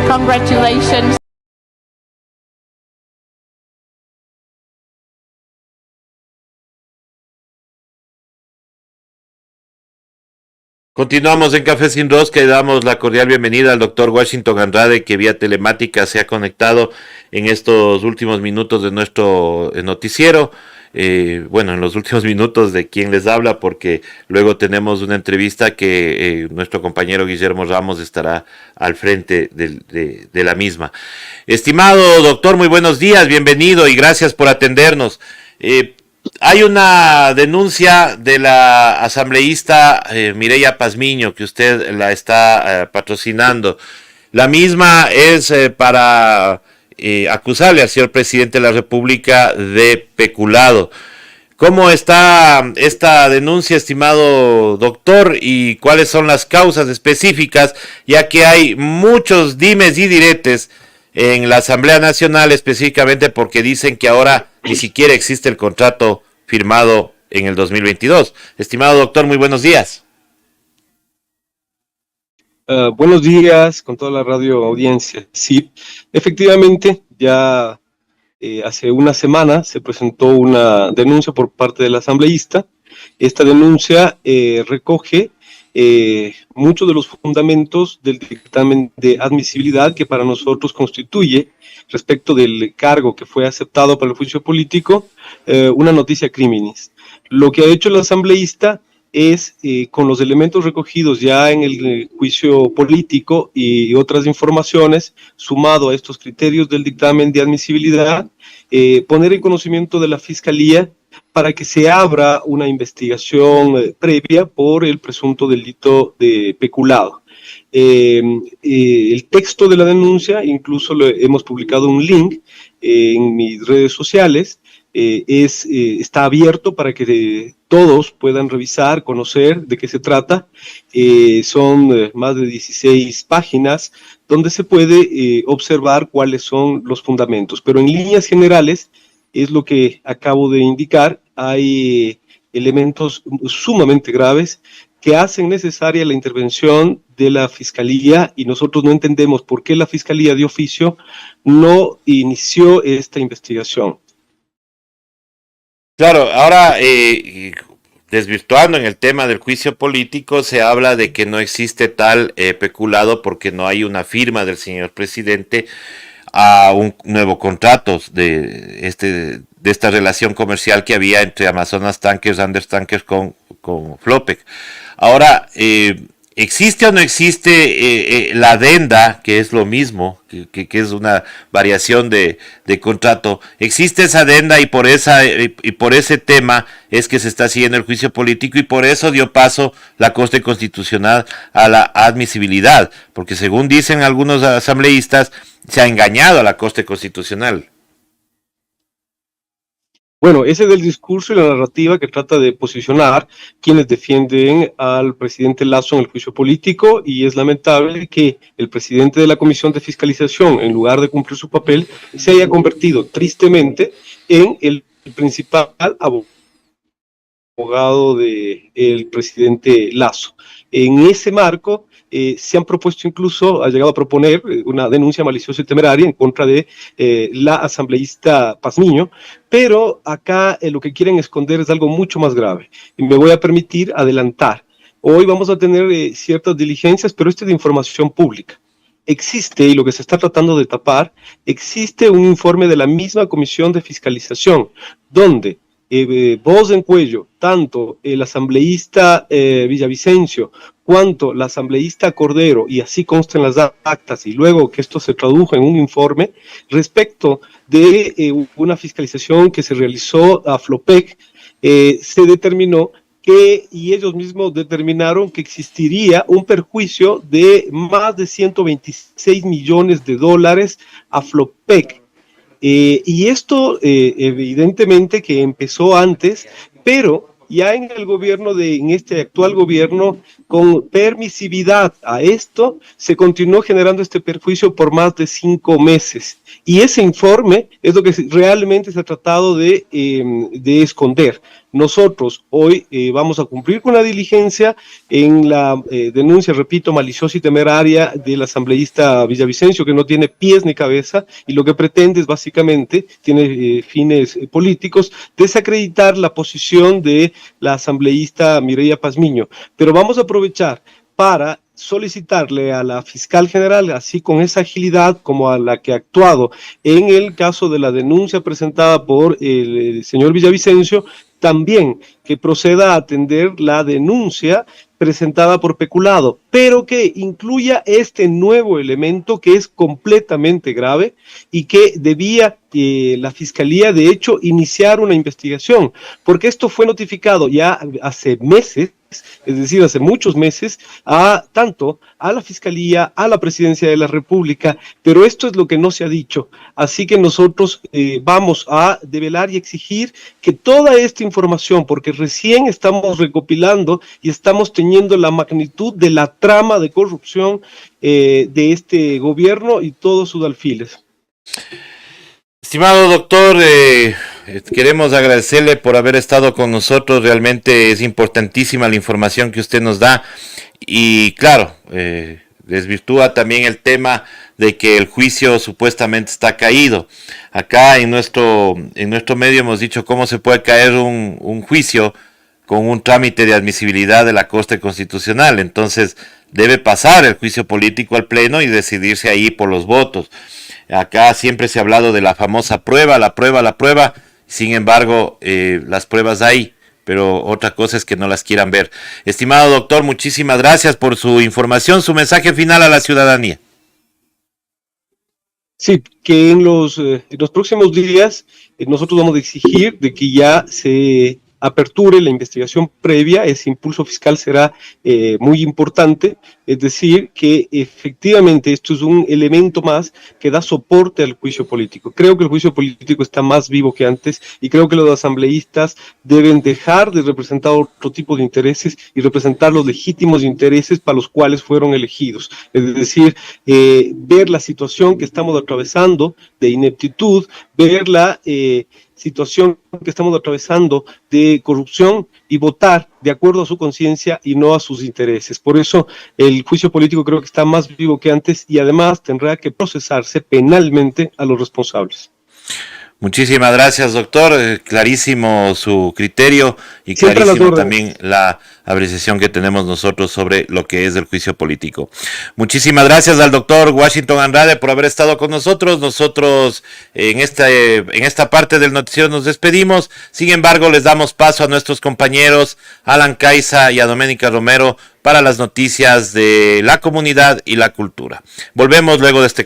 Congratulations. Continuamos en Café Sin Rosca y damos la cordial bienvenida al doctor Washington Andrade, que vía telemática se ha conectado en estos últimos minutos de nuestro noticiero. En los últimos minutos de quien les habla, porque luego tenemos una entrevista que nuestro compañero Guillermo Ramos estará al frente de la misma. Estimado doctor, muy buenos días, bienvenido y gracias por atendernos. Hay una denuncia de la asambleísta Mireya Pazmiño, que usted la está patrocinando. La misma es para acusarle al señor presidente de la República de peculado. ¿Cómo está esta denuncia, estimado doctor, y cuáles son las causas específicas, ya que hay muchos dimes y diretes en la Asamblea Nacional, específicamente porque dicen que ahora ni siquiera existe el contrato firmado en el 2022? Estimado doctor, muy buenos días. Buenos días con toda la radio audiencia. Sí, efectivamente, ya hace una semana se presentó una denuncia por parte del asambleísta. Esta denuncia recoge muchos de los fundamentos del dictamen de admisibilidad que para nosotros constituye, respecto del cargo que fue aceptado para el juicio político, una noticia criminis. Lo que ha hecho el asambleísta es, con los elementos recogidos ya en el juicio político y otras informaciones, sumado a estos criterios del dictamen de admisibilidad, poner en conocimiento de la Fiscalía para que se abra una investigación previa por el presunto delito de peculado. El texto de la denuncia, incluso hemos publicado un link en mis redes sociales, está abierto para que todos puedan revisar, conocer de qué se trata. Son más de 16 páginas donde se puede observar cuáles son los fundamentos, pero en líneas generales es lo que acabo de indicar. Hay elementos sumamente graves que hacen necesaria la intervención de la Fiscalía, y nosotros no entendemos por qué la Fiscalía de oficio no inició esta investigación. Claro, ahora desvirtuando en el tema del juicio político, se habla de que no existe tal peculado porque no hay una firma del señor presidente a un nuevo contrato de esta relación comercial que había entre Amazonas Tankers, Anders Tankers con Flopec. Ahora, ¿existe o no existe la adenda, que es lo mismo, que es una variación de contrato? ¿Existe esa adenda y por ese tema es que se está siguiendo el juicio político y por eso dio paso la Corte Constitucional a la admisibilidad? Porque según dicen algunos asambleístas, se ha engañado a la Corte Constitucional. Bueno, ese es el discurso y la narrativa que trata de posicionar quienes defienden al presidente Lasso en el juicio político, y es lamentable que el presidente de la Comisión de Fiscalización, en lugar de cumplir su papel, se haya convertido tristemente en el principal abogado del presidente Lasso. En ese marco, se han propuesto, incluso ha llegado a proponer una denuncia maliciosa y temeraria en contra de la asambleísta Pazmiño, pero acá lo que quieren esconder es algo mucho más grave, y me voy a permitir adelantar. Hoy vamos a tener ciertas diligencias, pero esto es de información pública. Existe, y lo que se está tratando de tapar, existe un informe de la misma Comisión de Fiscalización, donde voz en cuello, tanto el asambleísta Villavicencio cuanto la asambleísta Cordero, y así consta en las actas, y luego que esto se tradujo en un informe respecto de una fiscalización que se realizó a Flopec, se determinó que, y ellos mismos determinaron que existiría un perjuicio de más de 126 millones de dólares a Flopec. Y esto evidentemente que empezó antes, pero ya en el gobierno en este actual gobierno, con permisividad a esto, se continuó generando este perjuicio por más de 5 meses. Y ese informe es lo que realmente se ha tratado de esconder. nosotros hoy vamos a cumplir con la diligencia en la denuncia, repito, maliciosa y temeraria del asambleísta Villavicencio, que no tiene pies ni cabeza, y lo que pretende es básicamente, tiene fines políticos, desacreditar la posición de la asambleísta Mireya Pazmiño. Pero vamos a aprovechar para solicitarle a la fiscal general, así con esa agilidad como a la que ha actuado en el caso de la denuncia presentada por el señor Villavicencio, también que proceda a atender la denuncia presentada por peculado, pero que incluya este nuevo elemento que es completamente grave y que debía la Fiscalía, de hecho, iniciar una investigación, porque esto fue notificado ya hace meses, es decir, hace muchos meses, tanto a la Fiscalía, a la Presidencia de la República, pero esto es lo que no se ha dicho. Así que nosotros vamos a develar y exigir que toda esta información, porque recién estamos recopilando y estamos teniendo la magnitud de la trama de corrupción de este gobierno y todos sus alfiles. Estimado doctor, queremos agradecerle por haber estado con nosotros. Realmente es importantísima la información que usted nos da y claro, desvirtúa también el tema de que el juicio supuestamente está caído. Acá en nuestro medio hemos dicho cómo se puede caer un juicio con un trámite de admisibilidad de la Corte Constitucional. Entonces debe pasar el juicio político al Pleno y decidirse ahí por los votos. Acá siempre se ha hablado de la famosa prueba, la prueba. Sin embargo, las pruebas hay, pero otra cosa es que no las quieran ver. Estimado doctor, muchísimas gracias por su información, su mensaje final a la ciudadanía. Sí, que en los próximos días nosotros vamos a exigir de que ya se aperture la investigación previa. Ese impulso fiscal será muy importante, es decir, que efectivamente esto es un elemento más que da soporte al juicio político. Creo que el juicio político está más vivo que antes y creo que los asambleístas deben dejar de representar otro tipo de intereses y representar los legítimos intereses para los cuales fueron elegidos. Es decir, ver la situación que estamos atravesando de ineptitud, ver la situación que estamos atravesando de corrupción y votar de acuerdo a su conciencia y no a sus intereses. Por eso el juicio político creo que está más vivo que antes y además tendrá que procesarse penalmente a los responsables. Muchísimas gracias, doctor. Clarísimo su criterio y Siempre clarísimo también la apreciación que tenemos nosotros sobre lo que es el juicio político. Muchísimas gracias al doctor Washington Andrade por haber estado con nosotros. Nosotros en esta parte del noticiero nos despedimos. Sin embargo, les damos paso a nuestros compañeros Alan Caiza y a Doménica Romero para las noticias de la comunidad y la cultura. Volvemos luego de este